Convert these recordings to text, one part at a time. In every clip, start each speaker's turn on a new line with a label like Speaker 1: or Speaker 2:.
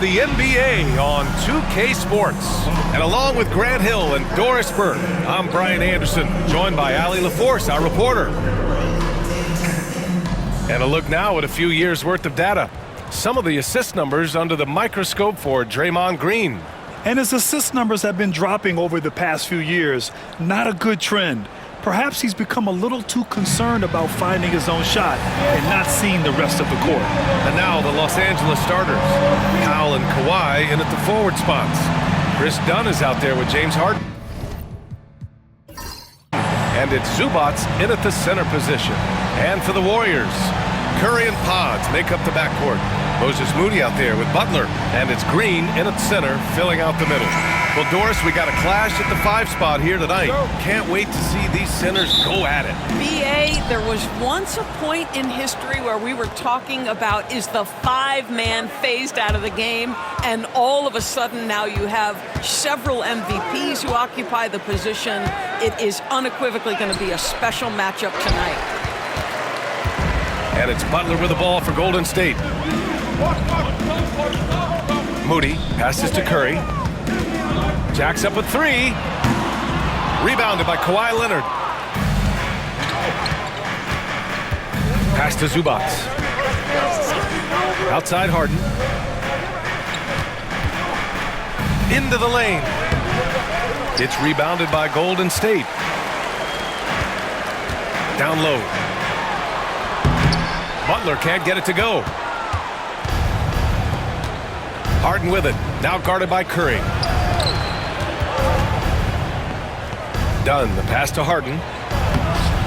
Speaker 1: the NBA on 2K Sports. And along with Grant Hill and Doris Burke, I'm Brian Anderson, joined by Allie LaForce, our reporter. And a look now at a few years' worth of data. Some of the assist numbers under the microscope for Draymond Green.
Speaker 2: And his assist numbers have been dropping over the past few years. Not a good trend. Perhaps he's become a little too concerned about finding his own shot and not seeing the rest of the court.
Speaker 1: And now the Los Angeles starters. Powell and Kawhi in at the forward spots. Chris Dunn is out there with James Harden. And it's Zubac in at the center position. And for the Warriors, Curry and Pods make up the backcourt. Moses Moody out there with Butler. And it's Green in at center, filling out the middle. Well, Doris, we got a clash at the 5 spot here tonight. Can't wait to see these centers go at it.
Speaker 3: BA, there was once a point in history where we were talking about, is the 5-man phased out of the game? And all of a sudden now you have several MVPs who occupy the position. It is unequivocally going to be a special matchup tonight.
Speaker 1: And it's Butler with the ball for Golden State. Moody passes to Curry. Jacks up a 3. Rebounded by Kawhi Leonard. Pass to Zubac. Outside Harden. Into the lane. It's rebounded by Golden State. Down low. Butler can't get it to go. Harden with it. Now guarded by Curry. Dunn, the pass to Harden.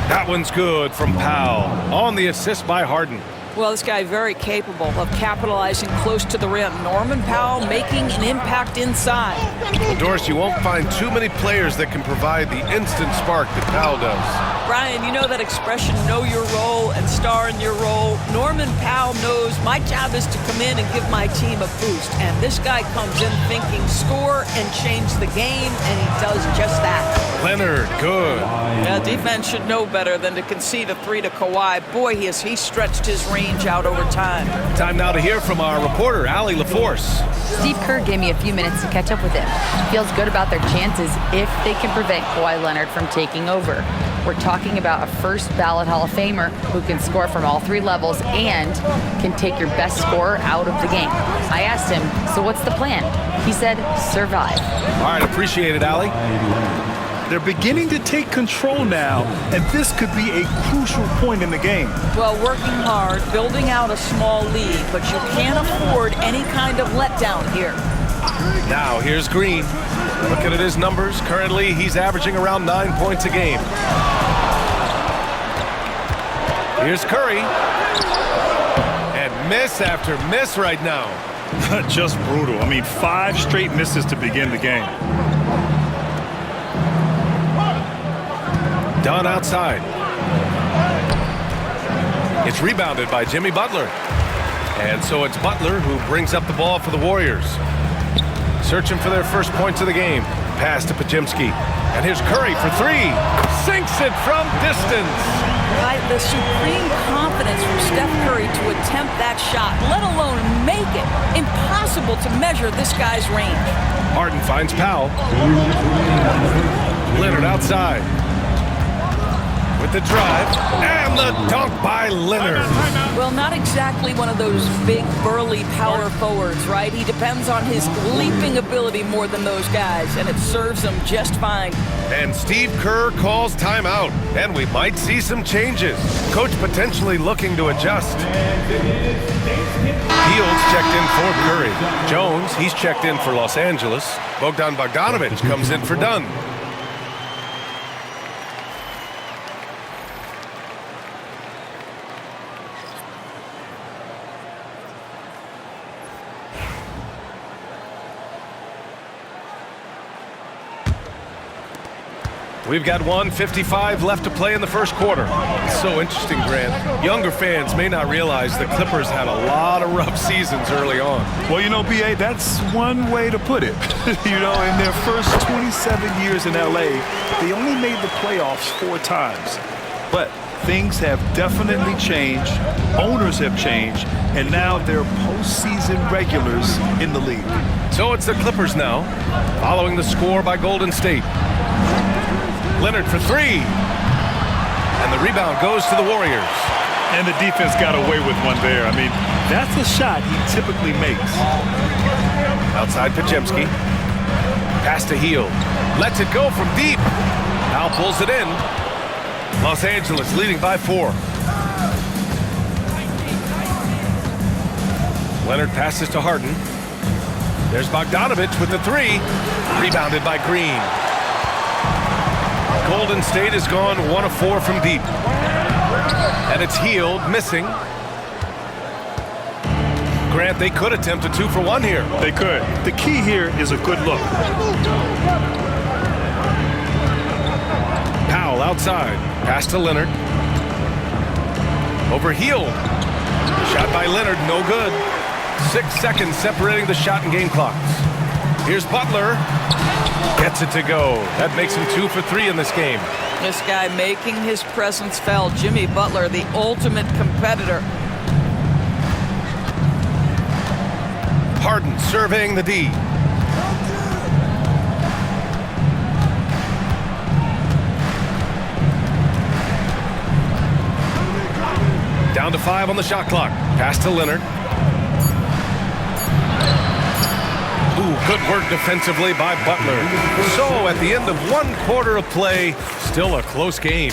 Speaker 1: That one's good from Powell. On the assist by Harden.
Speaker 3: Well, this guy very capable of capitalizing close to the rim. Norman Powell making an impact inside.
Speaker 1: Well, Doris, you won't find too many players that can provide the instant spark that Powell does.
Speaker 3: Brian, you know that expression, know your role and star in your role. Norman Powell knows my job is to come in and give my team a boost. And this guy comes in thinking score and change the game, and he does just that.
Speaker 1: Leonard, good.
Speaker 3: Yeah, defense should know better than to concede a 3 to Kawhi. Boy, he stretched his range out over time.
Speaker 1: Time now to hear from our reporter, Allie LaForce.
Speaker 4: Steve Kerr gave me a few minutes to catch up with him. Feels good about their chances if they can prevent Kawhi Leonard from taking over. We're talking about a first ballot Hall of Famer who can score from all 3 levels and can take your best scorer out of the game. I asked him, so what's the plan? He said, survive.
Speaker 1: All right, appreciate it, Allie.
Speaker 2: They're beginning to take control now, and this could be a crucial point in the game.
Speaker 3: Well, working hard, building out a small lead, but you can't afford any kind of letdown here.
Speaker 1: Now, here's Green. Looking at his numbers, currently he's averaging around 9 points a game. Here's Curry. And miss after miss right now.
Speaker 2: Just brutal. I mean, 5 straight misses to begin the game.
Speaker 1: Dunn outside. It's rebounded by Jimmy Butler. And so it's Butler who brings up the ball for the Warriors. Searching for their first points of the game. Pass to Podziemski. And here's Curry for 3. Sinks it from distance.
Speaker 3: Right, the supreme confidence from Steph Curry to attempt that shot, let alone make it. Impossible to measure this guy's range.
Speaker 1: Harden finds Powell. Leonard outside. With the drive, and the dunk by Leonard.
Speaker 3: Well, not exactly one of those big, burly power forwards, right? He depends on his leaping ability more than those guys, and it serves him just fine.
Speaker 1: And Steve Kerr calls timeout, and we might see some changes. Coach potentially looking to adjust. Fields checked in for Curry. Jones, he's checked in for Los Angeles. Bogdan Bogdanovic comes in for Dunn. We've got 1:55 left to play in the first quarter. It's so interesting, Grant. Younger fans may not realize the Clippers had a lot of rough seasons early on.
Speaker 2: Well, you know, B.A., that's one way to put it. You know, in their first 27 years in L.A., they only made the playoffs 4 times. But things have definitely changed. Owners have changed, and now they're postseason regulars in the league.
Speaker 1: So it's the Clippers now, following the score by Golden State. Leonard for three. And the rebound goes to the Warriors.
Speaker 2: And the defense got away with one there. I mean, that's a shot he typically makes.
Speaker 1: Outside Podziemski. Pass to Hield. Lets it go from deep. Now pulls it in. Los Angeles leading by 4. Leonard passes to Harden. There's Bogdanovich with the 3. Rebounded by Green. Golden State has gone 1 of 4 from deep. And it's Hield missing. Grant, they could attempt a 2 for 1 here.
Speaker 2: They could. The key here is a good look.
Speaker 1: Powell outside. Pass to Leonard. Over Hield. Shot by Leonard, no good. 6 seconds separating the shot and game clocks. Here's Butler. Gets it to go. That makes him 2 for 3 in this game.
Speaker 3: This guy making his presence felt. Jimmy Butler, the ultimate competitor.
Speaker 1: Harden surveying the D. Down to 5 on the shot clock. Pass to Leonard. Ooh, good work defensively by Butler. So at the end of 1 quarter of play, still a close game.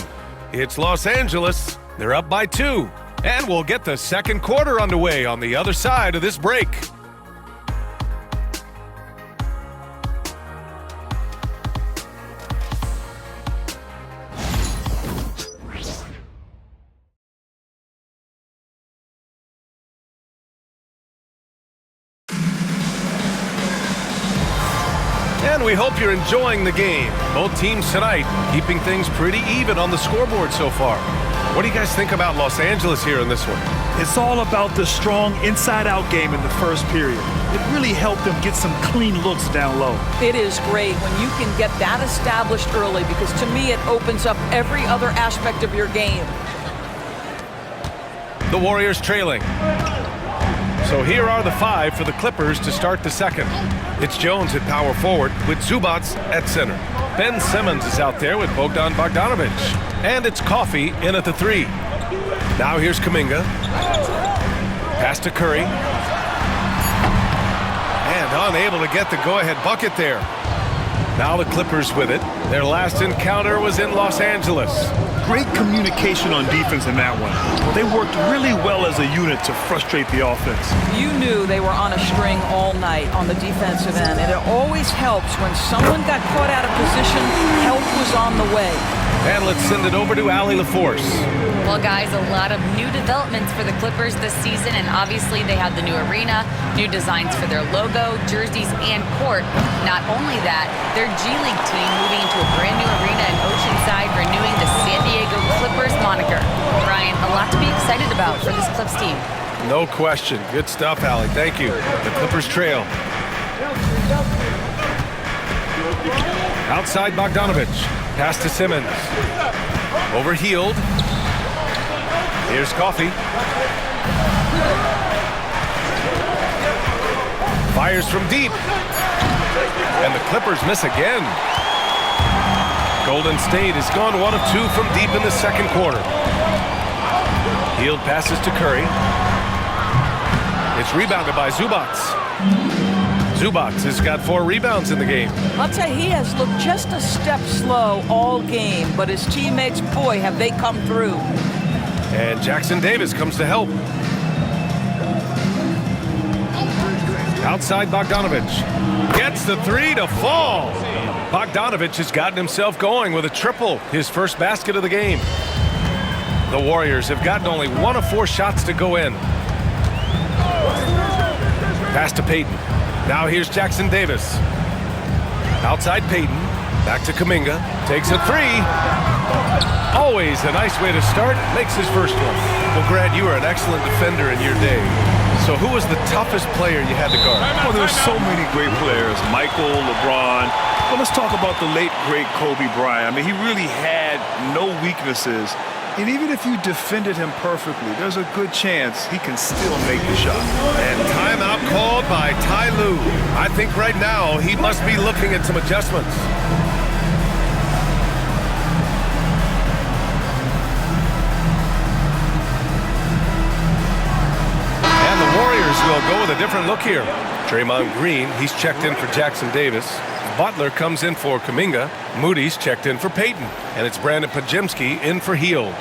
Speaker 1: It's Los Angeles. They're up by 2. And we'll get the second quarter underway on the other side of this break. And we hope you're enjoying the game. Both teams tonight keeping things pretty even on the scoreboard so far. What do you guys think about Los Angeles here in this one?
Speaker 2: It's all about the strong inside-out game in the first period. It really helped them get some clean looks down low.
Speaker 3: It is great when you can get that established early, because to me it opens up every other aspect of your game.
Speaker 1: The Warriors trailing. So here are the 5 for the Clippers to start the second. It's Jones at power forward with Zubac at center. Ben Simmons is out there with Bogdan Bogdanovich. And it's Coffey in at the 3. Now here's Kuminga. Pass to Curry. And unable to get the go-ahead bucket there. Now the Clippers with it. Their last encounter was in Los Angeles.
Speaker 2: Great communication on defense in that one. They worked really well as a unit to frustrate the offense.
Speaker 3: You knew they were on a string all night on the defensive end, and it always helps when someone got caught out of position, help was on the way.
Speaker 1: And let's send it over to Allie LaForce.
Speaker 4: Well, guys, a lot of new developments for the Clippers this season, and obviously they have the new arena, new designs for their logo, jerseys, and court. Not only that, their G League team moving into a brand new arena in Oceanside, renewing the San Diego Clippers moniker. Brian, a lot to be excited about for this Clips team.
Speaker 1: No question. Good stuff, Allie. Thank you. The Clippers trail. Outside Bogdanovich. Pass to Simmons. Over Hield. Here's Coffey. Fires from deep. And the Clippers miss again. Golden State has gone 1 of 2 from deep in the second quarter. Hield passes to Curry. It's rebounded by Zubac. Zubac has got 4 rebounds in the game.
Speaker 3: I'll tell you, he has looked just a step slow all game, but his teammates, boy, have they come through.
Speaker 1: And Jackson Davis comes to help. Outside Bogdanovich. Gets the 3 to fall. Bogdanovich has gotten himself going with a triple, his first basket of the game. The Warriors have gotten only 1 of 4 shots to go in. Pass to Payton. Now here's Jackson Davis. Outside Payton. Back to Kuminga. Takes a 3. Always a nice way to start. Makes his first one. Well, Grant, you were an excellent defender in your day. So who was the toughest player you had to guard?
Speaker 2: Well, there's so many great players. Michael, LeBron. Well, let's talk about the late, great Kobe Bryant. I mean, he really had no weaknesses. And even if you defended him perfectly, there's a good chance he can still make the shot.
Speaker 1: And timeout called by Ty Lue. I think right now he must be looking at some adjustments. And the Warriors will go with a different look here. Draymond Green, he's checked in for Jackson Davis. Butler comes in for Kuminga. Moody's checked in for Payton. And it's Brandon Podziemski in for Hield.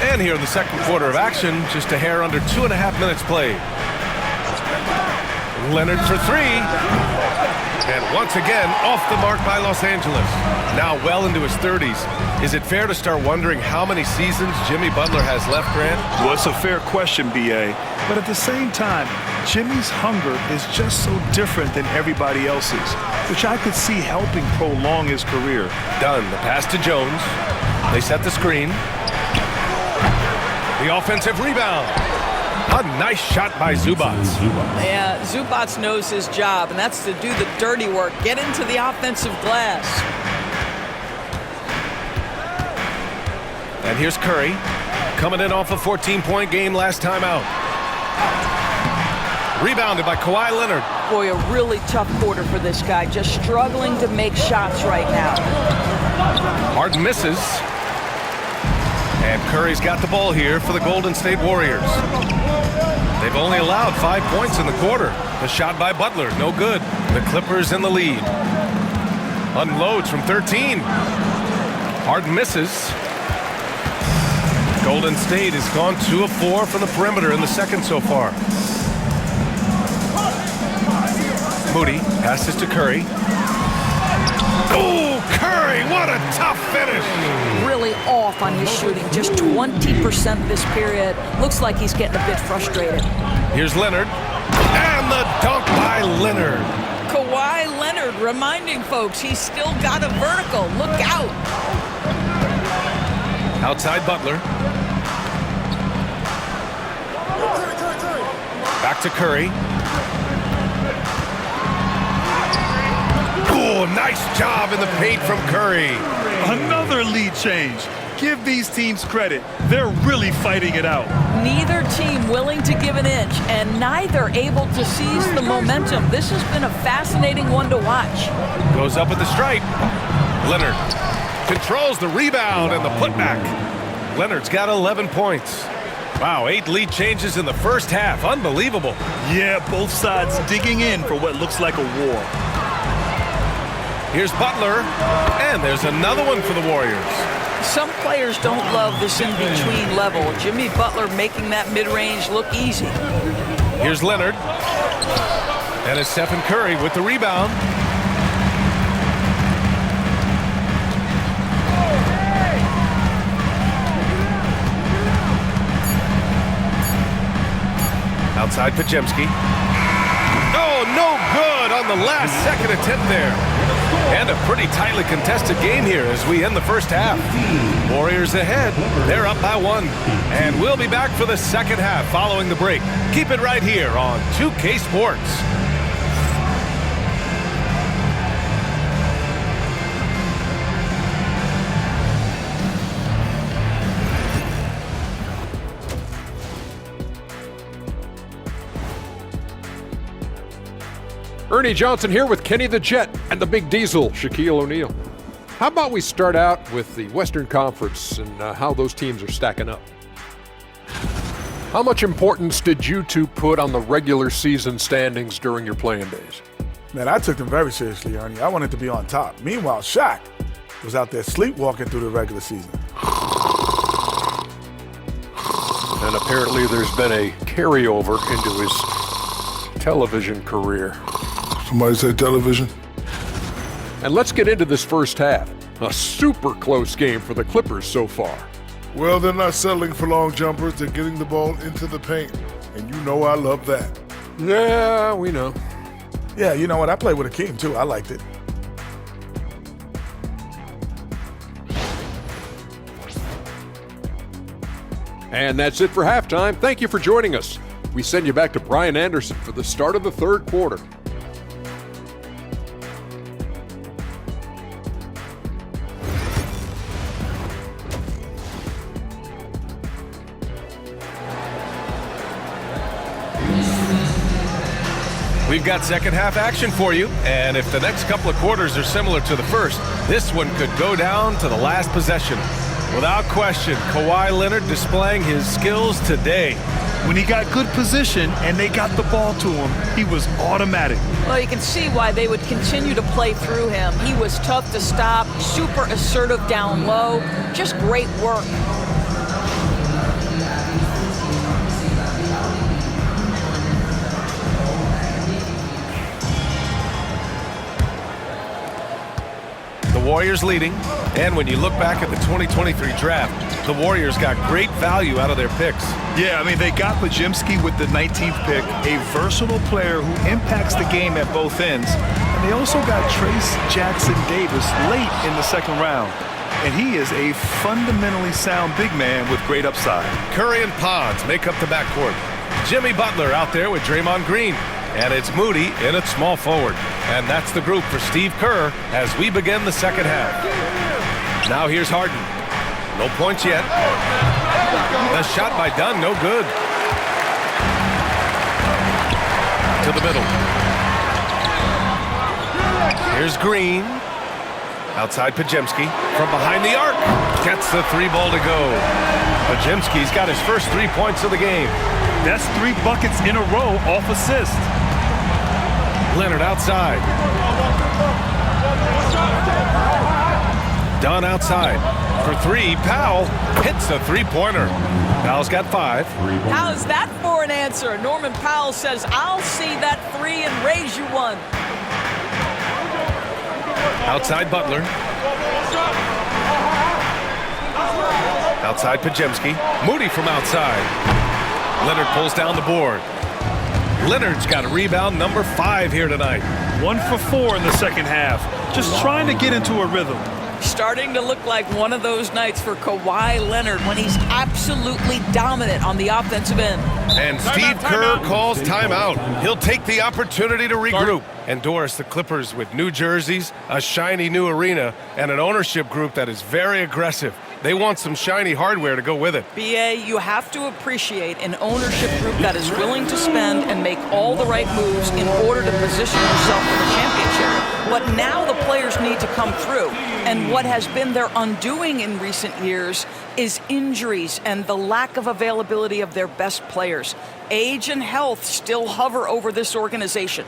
Speaker 1: And here in the second quarter of action, just a hair under 2.5 minutes played. Leonard for three. And once again, off the mark by Los Angeles. Now well into his 30s. Is it fair to start wondering how many seasons Jimmy Butler has left, Grant?
Speaker 2: Well, it's a fair question, B.A. But at the same time, Jimmy's hunger is just so different than everybody else's, which I could see helping prolong his career.
Speaker 1: Done. The pass to Jones. They set the screen. The offensive rebound. A nice shot by Zubac.
Speaker 3: Yeah, Zubac knows his job, and that's to do the dirty work. Get into the offensive glass.
Speaker 1: And here's Curry, coming in off a 14-point game last time out. Rebounded by Kawhi Leonard.
Speaker 3: Boy, a really tough quarter for this guy. Just struggling to make shots right now.
Speaker 1: Harden misses. And Curry's got the ball here for the Golden State Warriors. They've only allowed 5 points in the quarter. The shot by Butler, no good. The Clippers in the lead. Unloads from 13. Harden misses. Golden State has gone 2 of 4 from the perimeter in the second so far. Moody passes to Curry. Oh, Curry, what a tough finish.
Speaker 3: Really off on his shooting, just 20% this period. Looks like he's getting a bit frustrated.
Speaker 1: Here's Leonard. And the dunk by Leonard.
Speaker 3: Kawhi Leonard reminding folks he's still got a vertical. Look out.
Speaker 1: Outside Butler. Back to Curry. Oh, nice job in the paint from Curry.
Speaker 2: Another lead change. Give these teams credit. They're really fighting it out.
Speaker 3: Neither team willing to give an inch, and neither able to seize the momentum. This has been a fascinating one to watch.
Speaker 1: Goes up at the stripe. Leonard controls the rebound and the putback. Leonard's got 11 points. Wow, 8 lead changes in the first half. Unbelievable.
Speaker 2: Yeah, both sides digging in for what looks like a war.
Speaker 1: Here's Butler, and there's another one for the Warriors.
Speaker 3: Some players don't love this in-between level. Jimmy Butler making that mid-range look easy.
Speaker 1: Here's Leonard. And it's Stephen Curry with the rebound. Outside Podziemski. Oh, no good on the last second attempt there. And a pretty tightly contested game here as we end the first half. Warriors ahead. They're up by 1. And we'll be back for the second half following the break. Keep it right here on 2K Sports.
Speaker 5: Ernie Johnson here with Kenny the Jet and the Big Diesel, Shaquille O'Neal. How about we start out with the Western Conference and how those teams are stacking up? How much importance did you two put on the regular season standings during your playing days?
Speaker 6: Man, I took them very seriously, Ernie. I wanted to be on top. Meanwhile, Shaq was out there sleepwalking through the regular season.
Speaker 5: And apparently there's been a carryover into his television career.
Speaker 6: Somebody say television?
Speaker 5: And let's get into this first half. A super close game for the Clippers so far.
Speaker 7: Well, they're not settling for long jumpers. They're getting the ball into the paint. And you know I love that.
Speaker 5: Yeah, we know.
Speaker 6: Yeah, you know what? I played with Akeem, too. I liked it.
Speaker 5: And that's it for halftime. Thank you for joining us. We send you back to Brian Anderson for the start of the third quarter.
Speaker 1: We've got second half action for you, and if the next couple of quarters are similar to the first, this one could go down to the last possession. Without question, Kawhi Leonard displaying his skills today.
Speaker 2: When he got good position and they got the ball to him, he was automatic.
Speaker 3: Well, you can see why they would continue to play through him. He was tough to stop, super assertive down low, just great work.
Speaker 1: Warriors leading, and when you look back at the 2023 draft, the Warriors got great value out of their picks.
Speaker 2: Yeah, I mean, they got Podziemski with the 19th pick, a versatile player who impacts the game at both ends. And they also got Trace Jackson Davis late in the second round. And he is a fundamentally sound big man with great upside.
Speaker 1: Curry and Pods make up the backcourt. Jimmy Butler out there with Draymond Green. And it's Moody in at small forward. And that's the group for Steve Kerr as we begin the second half. Now here's Harden. No points yet. The shot by Dunn, no good. To the middle. Here's Green. Outside Podziemski. From behind the arc. Gets the three ball to go. Podziemski's got his first 3 points of the game.
Speaker 2: That's 3 buckets in a row off assist.
Speaker 1: Leonard outside. Dunn outside. For 3, Powell hits a three-pointer. Powell's got 5.
Speaker 3: How's that for an answer? Norman Powell says, I'll see that 3 and raise you one.
Speaker 1: Outside Butler. Outside Podziemski. Moody from outside. Leonard pulls down the board. Leonard's got a rebound number 5 here tonight.
Speaker 2: 1 for 4 in the second half. Just trying to get into a rhythm.
Speaker 3: Starting to look like one of those nights for Kawhi Leonard when he's absolutely dominant on the offensive end.
Speaker 1: And Steve Kerr calls timeout. He'll take the opportunity to regroup. And Doris, the Clippers with new jerseys, a shiny new arena, and an ownership group that is very aggressive. They want some shiny hardware to go with it.
Speaker 3: BA, you have to appreciate an ownership group that is willing to spend and make all the right moves in order to position yourself for the championship. But now the players need to come through. And what has been their undoing in recent years is injuries and the lack of availability of their best players. Age and health still hover over this organization.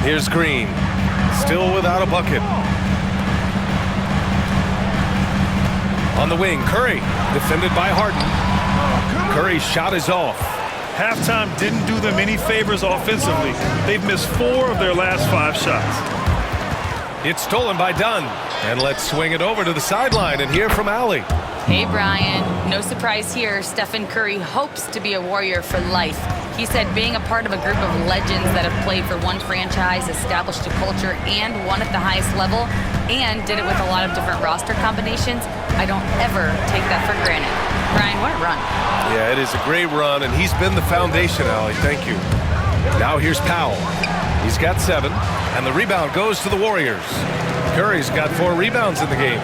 Speaker 1: Here's Green, still without a bucket. On the wing, Curry, defended by Harden. Curry's shot is off.
Speaker 2: Halftime didn't do them any favors offensively. They've missed 4 of their last 5 shots.
Speaker 1: It's stolen by Dunn. And let's swing it over to the sideline and hear from Allie.
Speaker 4: Hey, Brian. No surprise here. Stephen Curry hopes to be a Warrior for life. He said being a part of a group of legends that have played for one franchise, established a culture, and won at the highest level, and did it with a lot of different roster combinations, I don't ever take that for granted. Brian, what a run.
Speaker 1: Yeah, it is a great run, and he's been the foundation, Allie. Thank you. Now here's Powell. He's got 7, and the rebound goes to the Warriors. Curry's got 4 rebounds in the game.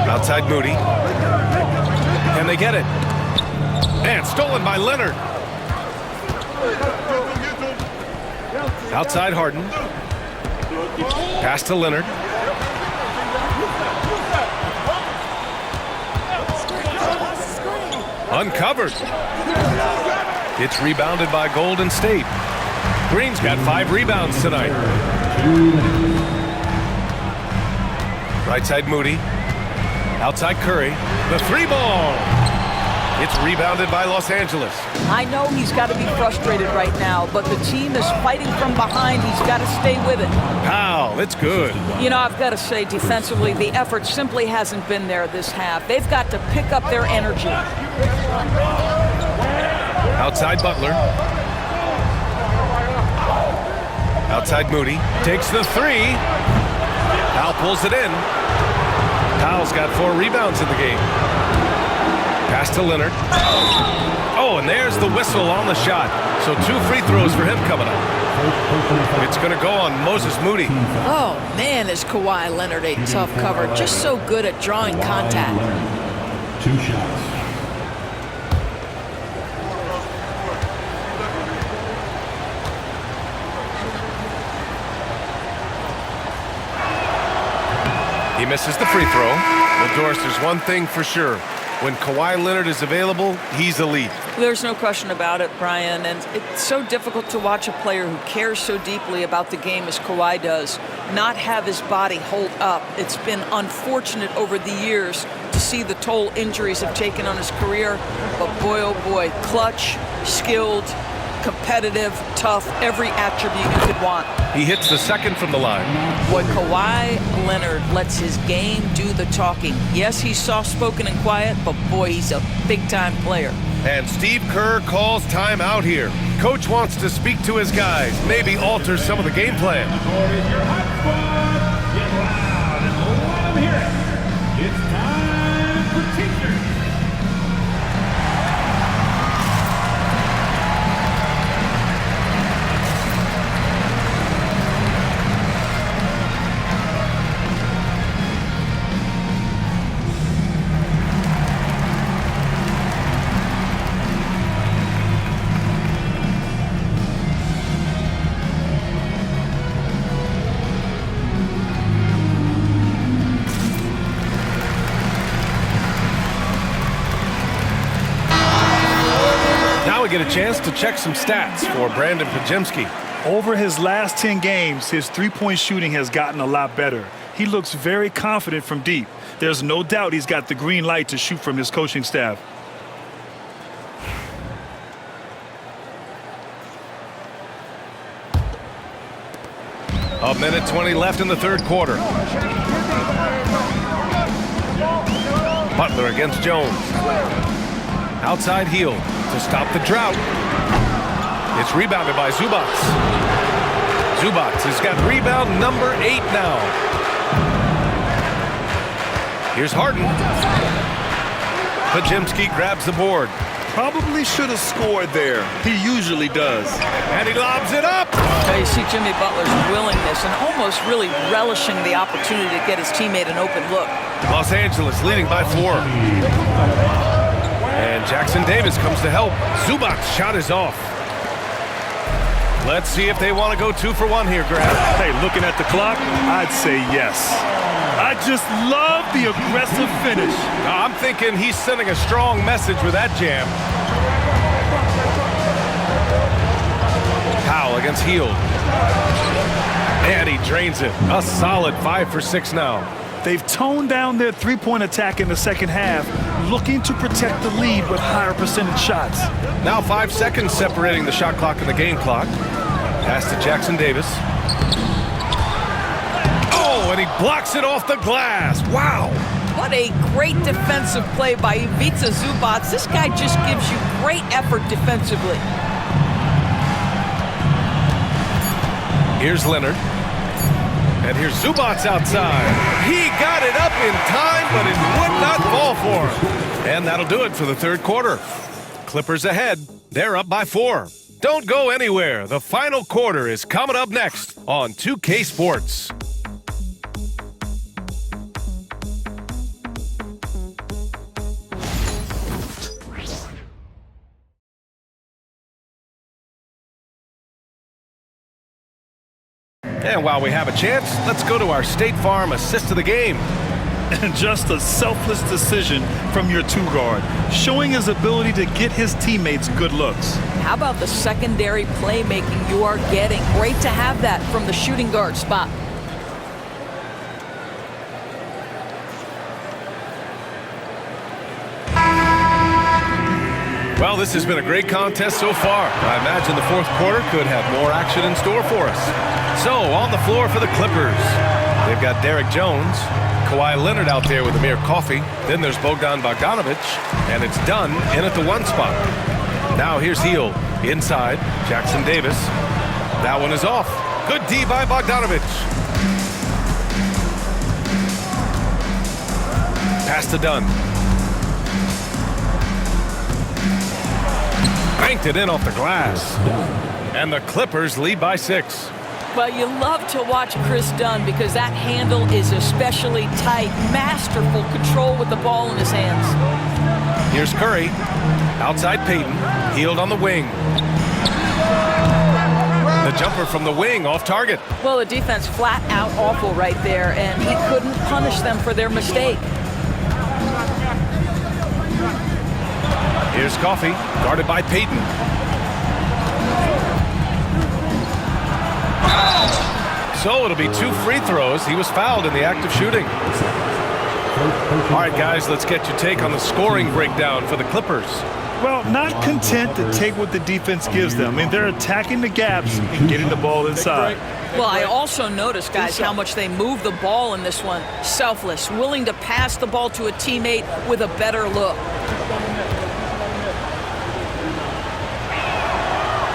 Speaker 1: Outside Moody. Can they get it? And stolen by Leonard. Outside Harden. Pass to Leonard. Uncovered. It's rebounded by Golden State. Green's got 5 rebounds tonight. Right side Moody. Outside Curry. The 3-ball. It's rebounded by Los Angeles.
Speaker 3: I know he's got to be frustrated right now, but the team is fighting from behind. He's got to stay with it.
Speaker 1: Powell, it's good.
Speaker 3: You know, I've got to say, defensively, the effort simply hasn't been there this half. They've got to pick up their energy.
Speaker 1: Outside Butler. Outside Moody. Takes the three. Powell pulls it in. Powell's got 4 rebounds in the game. Pass to Leonard. Oh, and there's the whistle on the shot. So 2 free throws for him coming up. It's going to go on Moses Moody.
Speaker 3: Oh, man, is Kawhi Leonard a tough cover. Just so good at drawing contact.
Speaker 8: 2 shots.
Speaker 1: He misses the free throw. Well, Doris, there's one thing for sure. When Kawhi Leonard is available, he's elite.
Speaker 3: There's no question about it, Brian. And it's so difficult to watch a player who cares so deeply about the game as Kawhi does not have his body hold up. It's been unfortunate over the years to see the toll injuries have taken on his career. But boy, oh boy, clutch, skilled, competitive, tough, every attribute you could want.
Speaker 1: He hits the second from the line.
Speaker 3: Boy, Kawhi Leonard lets his game do the talking. Yes, he's soft-spoken and quiet, but boy, he's a big-time player.
Speaker 1: And Steve Kerr calls timeout here. Coach wants to speak to his guys, maybe alter some of the game plan.
Speaker 8: Your hot squad, get loud and let them hear it. It's time for teachers.
Speaker 1: Get a chance to check some stats for Brandon Podziemski.
Speaker 2: Over his last 10 games, his three-point shooting has gotten a lot better. He looks very confident from deep. There's no doubt he's got the green light to shoot from his coaching staff.
Speaker 1: A minute 20 left in the third quarter. Butler against Jones. Outside heel to stop the drought. It's rebounded by Zubac. Zubac has got rebound number 8 now. Here's Harden. Podziemski grabs the board.
Speaker 2: Probably should have scored there. He usually does.
Speaker 1: And he lobs it up.
Speaker 3: Now you see Jimmy Butler's willingness and almost really relishing the opportunity to get his teammate an open look.
Speaker 1: Los Angeles leading by 4. And Jackson Davis comes to help. Zubac's shot is off. Let's see if they want to go 2 for 1 here, Grab.
Speaker 2: Hey, looking at the clock, I'd say yes. I just love the aggressive finish.
Speaker 1: I'm thinking he's sending a strong message with that jam. Powell against Hield. And he drains it. A solid 5 for 6 now.
Speaker 2: They've toned down their three-point attack in the second half, looking to protect the lead with higher percentage shots.
Speaker 1: Now 5 seconds separating the shot clock and the game clock. Pass to Jackson Davis. Oh, and he blocks it off the glass. Wow.
Speaker 3: What a great defensive play by Ivica Zubac. This guy just gives you great effort defensively.
Speaker 1: Here's Leonard. And here's Zubac outside. He got it up in time, but it would not fall for him. And that'll do it for the third quarter. Clippers ahead. They're up by 4. Don't go anywhere. The final quarter is coming up next on 2K Sports. And while we have a chance, let's go to our State Farm assist of the game.
Speaker 2: And just a selfless decision from your 2-guard, showing his ability to get his teammates good looks.
Speaker 3: How about the secondary playmaking you are getting? Great to have that from the shooting guard spot.
Speaker 1: Well, this has been a great contest so far. I imagine the fourth quarter could have more action in store for us. So, on the floor for the Clippers, they've got Derek Jones, Kawhi Leonard out there with Amir Coffey. Then there's Bogdan Bogdanovic, and it's Dunn in at the 1 spot. Now here's Hield. Inside, Jackson Davis. That one is off. Good D by Bogdanovich. Pass to Dunn. Banked it in off the glass. And the Clippers lead by 6.
Speaker 3: Well, you love to watch Chris Dunn because that handle is especially tight. Masterful control with the ball in his hands.
Speaker 1: Here's Curry. Outside Payton. Hield on the wing. The jumper from the wing off target.
Speaker 3: Well, the defense flat out awful right there, and he couldn't punish them for their mistake.
Speaker 1: Here's Coffey, guarded by Payton. So it'll be 2 free throws. He was fouled in the act of shooting. All right, guys, let's get your take on the scoring breakdown for the Clippers.
Speaker 2: Well, not content to take what the defense gives them. I mean, they're attacking the gaps and getting the ball inside.
Speaker 3: Well, I also noticed, guys, how much they moved the ball in this one. Selfless, willing to pass the ball to a teammate with a better look.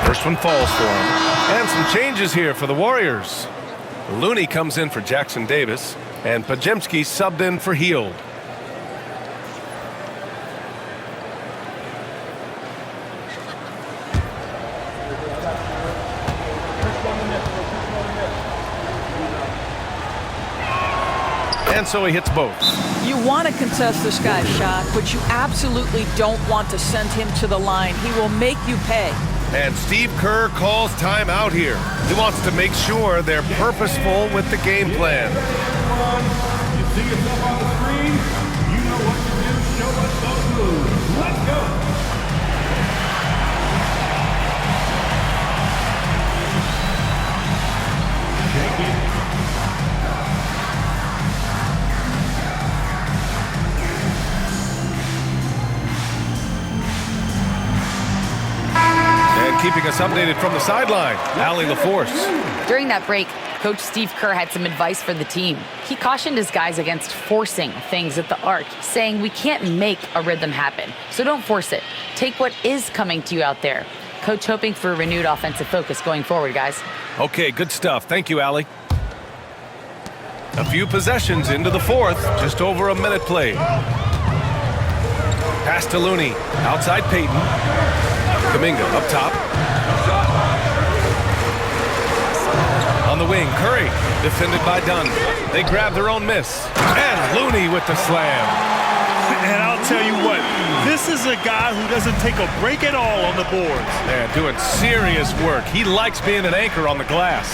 Speaker 1: First one falls for him. And some changes here for the Warriors. Looney comes in for Jackson Davis, and Podziemski subbed in for Hield. And so he hits both.
Speaker 3: You want to contest this guy's shot, but you absolutely don't want to send him to the line. He will make you pay.
Speaker 1: And Steve Kerr calls timeout here. He wants to make sure they're purposeful with the game plan.
Speaker 8: You see yourself on the screen, you know what to do. Show us those moves. Let's go. Shake it.
Speaker 1: And keeping us updated from the sideline, Allie LaForce.
Speaker 4: During that break, Coach Steve Kerr had some advice for the team. He cautioned his guys against forcing things at the arc, saying we can't make a rhythm happen, so don't force it. Take what is coming to you out there. Coach hoping for a renewed offensive focus going forward, guys.
Speaker 1: Okay, good stuff. Thank you, Allie. A few possessions into the fourth, just over a minute played. Pass to Looney, outside Payton. Kuminga up top. On the wing, Curry, defended by Dunn. They grab their own miss. And Looney with the slam.
Speaker 2: And I'll tell you what, this is a guy who doesn't take a break at all on the boards.
Speaker 1: Man, doing serious work. He likes being an anchor on the glass.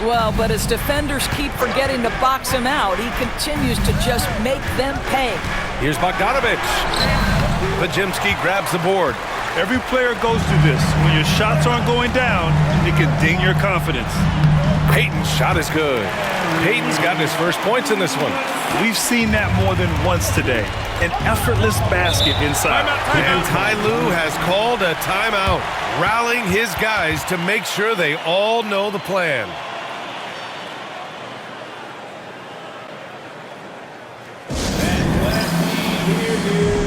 Speaker 3: Well, but as defenders keep forgetting to box him out, he continues to just make them pay.
Speaker 1: Here's Bogdanovich. Podziemski grabs the board.
Speaker 2: Every player goes through this. When your shots aren't going down, it can ding your confidence.
Speaker 1: Payton's shot is good. Payton's gotten his first points in this one.
Speaker 2: We've seen that more than once today. An effortless basket inside.
Speaker 1: And Ty Lue has called a timeout, rallying his guys to make sure they all know the plan.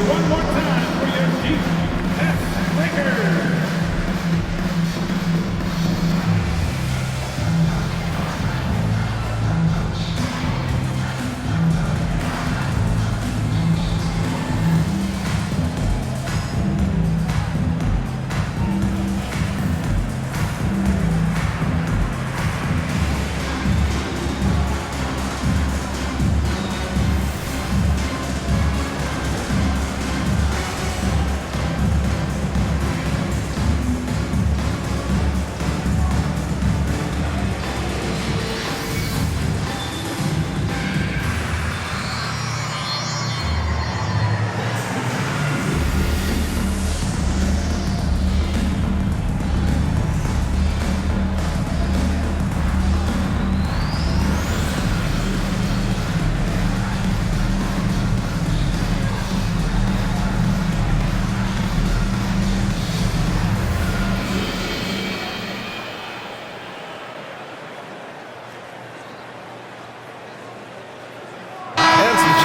Speaker 8: One more time for your defense breakers.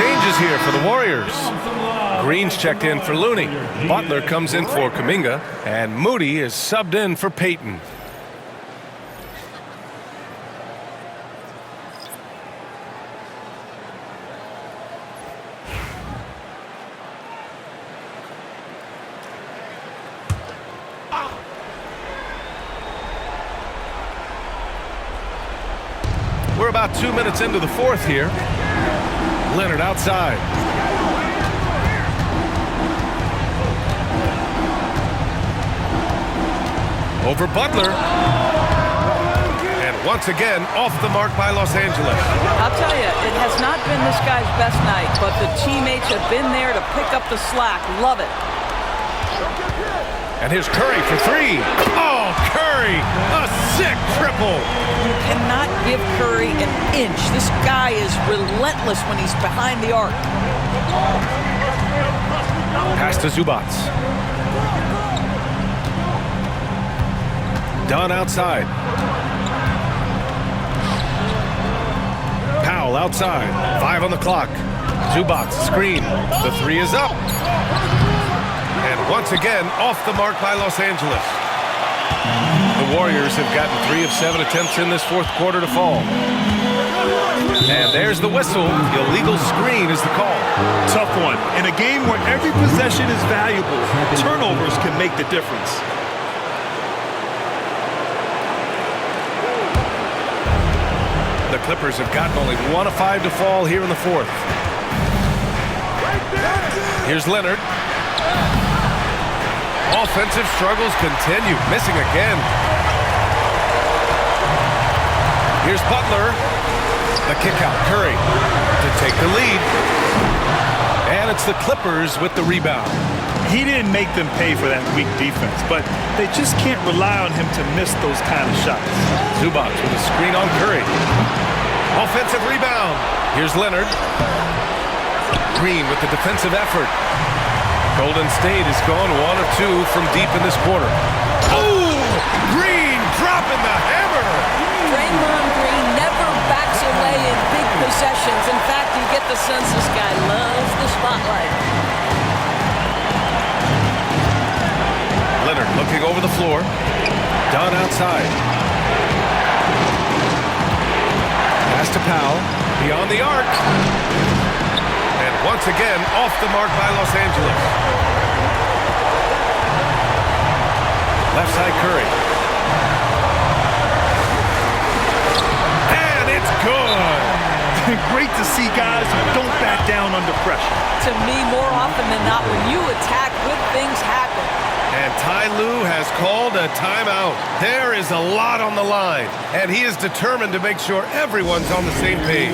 Speaker 1: changes here for the Warriors. Green's checked in for Looney. Butler comes in for Kuminga. And Moody is subbed in for Payton. We're about 2 minutes into the fourth here. Leonard outside. Over Butler. And once again, off the mark by Los Angeles.
Speaker 3: I'll tell you, it has not been this guy's best night, but the teammates have been there to pick up the slack. Love it.
Speaker 1: And here's Curry for three. Oh, Curry, a sick triple.
Speaker 3: You cannot give Curry an inch. This guy is relentless when he's behind the arc.
Speaker 1: Pass to Zubac. Dunn outside. Powell outside. 5 on the clock. Zubac screen. The three is up. And once again, off the mark by Los Angeles. The Warriors have gotten 3 of 7 attempts in this fourth quarter to fall. And there's the whistle. Illegal screen is the call.
Speaker 2: Tough one. In a game where every possession is valuable, turnovers can make the difference.
Speaker 1: The Clippers have gotten only 1 of 5 to fall here in the fourth. Here's Leonard. Offensive struggles continue. Missing again. Here's Butler. The kick out. Curry to take the lead. And it's the Clippers with the rebound.
Speaker 2: He didn't make them pay for that weak defense, but they just can't rely on him to miss those kind of shots.
Speaker 1: Zubac with a screen on Curry. Offensive rebound. Here's Leonard. Green with the defensive effort. Golden State has gone 1 of 2 from deep in this quarter. Oh! Green dropping the hammer!
Speaker 3: Draymond Green never backs away in big possessions. In fact, you get the sense this guy loves the spotlight.
Speaker 1: Leonard looking over the floor. Dunn outside. Pass to Powell. Beyond the arc. And once again, off the mark by Los Angeles. Left side Curry. And it's good.
Speaker 2: Great to see guys who don't back down under pressure.
Speaker 3: To me, more often than not, when you attack, good things happen.
Speaker 1: And Ty Lue has called a timeout. There is a lot on the line, and he is determined to make sure everyone's on the same page.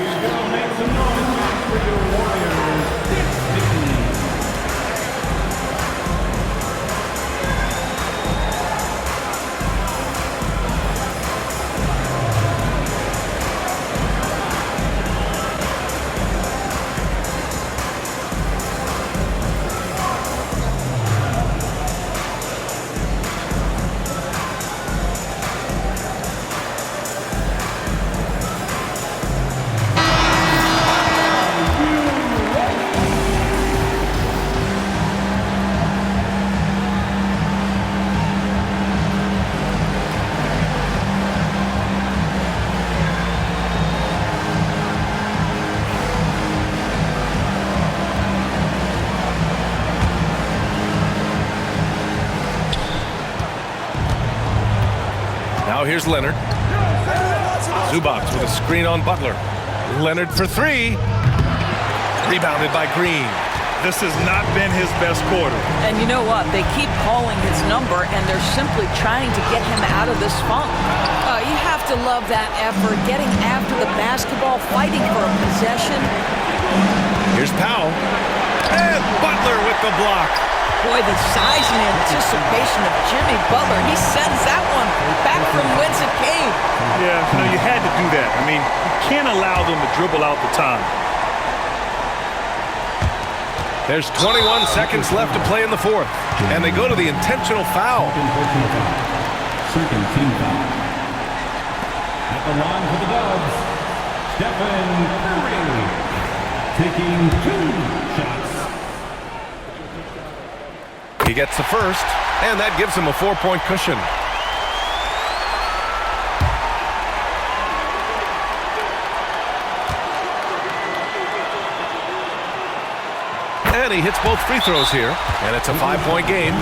Speaker 1: Now here's Leonard. Zubac with a screen on Butler. Leonard for three. Rebounded by Green.
Speaker 2: This has not been his best quarter.
Speaker 3: And you know what? They keep calling his number, and they're simply trying to get him out of this funk. You have to love that effort, getting after the basketball, fighting for a possession.
Speaker 1: Here's Powell. And Butler with the block.
Speaker 3: Boy, the size and anticipation of Jimmy Butler. He sends that one back from whence it came.
Speaker 2: Yeah, no, you had to do that. I mean, you can't allow them to dribble out the time.
Speaker 1: There's 21 seconds left to play in the fourth, and they go to the intentional foul.
Speaker 8: Second team foul. At the line for the Dubs, Stephen Curry. taking 2 shots.
Speaker 1: He gets the first, and that gives him a 4-point cushion. And he hits both free throws here, and it's a 5-point game.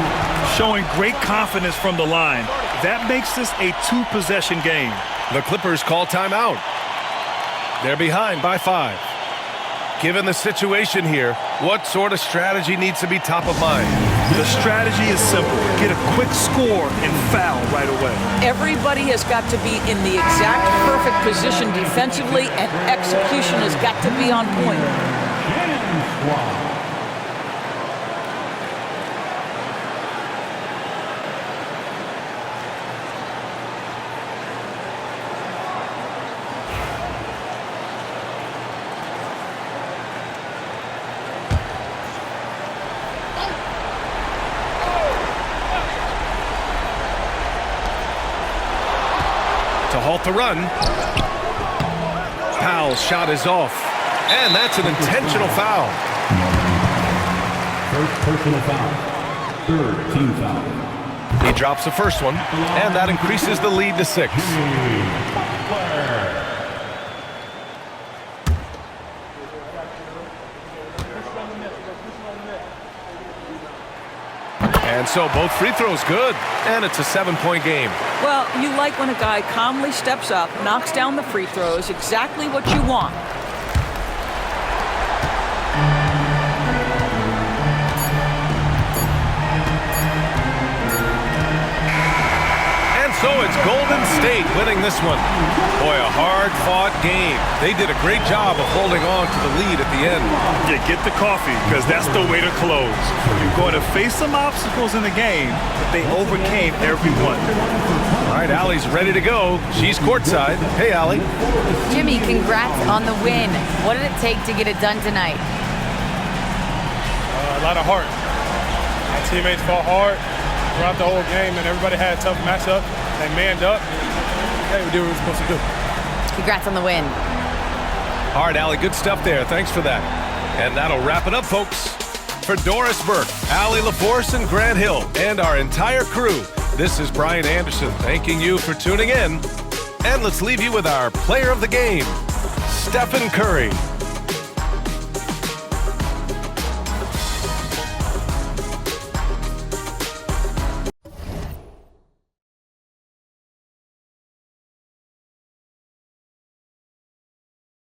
Speaker 2: Showing great confidence from the line. That makes this a 2-possession game.
Speaker 1: The Clippers call timeout. They're behind by 5. Given the situation here, what sort of strategy needs to be top of mind?
Speaker 2: The strategy is simple. Get a quick score and foul right away.
Speaker 3: Everybody has got to be in the exact perfect position defensively, and execution has got to be on point.
Speaker 8: Shannon's squad.
Speaker 1: To halt the run. Powell's shot is off. And that's an intentional foul.
Speaker 8: First personal foul. 3rd team foul.
Speaker 1: He drops the first one, and that increases the lead to 6. And so both free throws good, and it's a 7-point game.
Speaker 3: Well, you like when a guy calmly steps up, knocks down the free throws, exactly what you want.
Speaker 1: And so it's Golden State winning this one. Boy, a hard-fought game. They did a great job of holding on to the lead at the end.
Speaker 2: Yeah, get the coffee, because that's the way to close. You're going to face some obstacles in the game, but they overcame every one.
Speaker 1: All right, Allie's ready to go. She's courtside. Hey, Allie.
Speaker 4: Jimmy, congrats on the win. What did it take to get it done tonight?
Speaker 9: A lot of heart. My teammates fought hard throughout the whole game, and everybody had a tough matchup. They manned up. Hey, we did what we were supposed to do.
Speaker 4: Congrats on the win.
Speaker 1: All right, Allie, good stuff there. Thanks for that. And that'll wrap it up, folks. For Doris Burke, Allie LaForce, and Grant Hill, and our entire crew, this is Brian Anderson thanking you for tuning in. And let's leave you with our player of the game, Stephen Curry.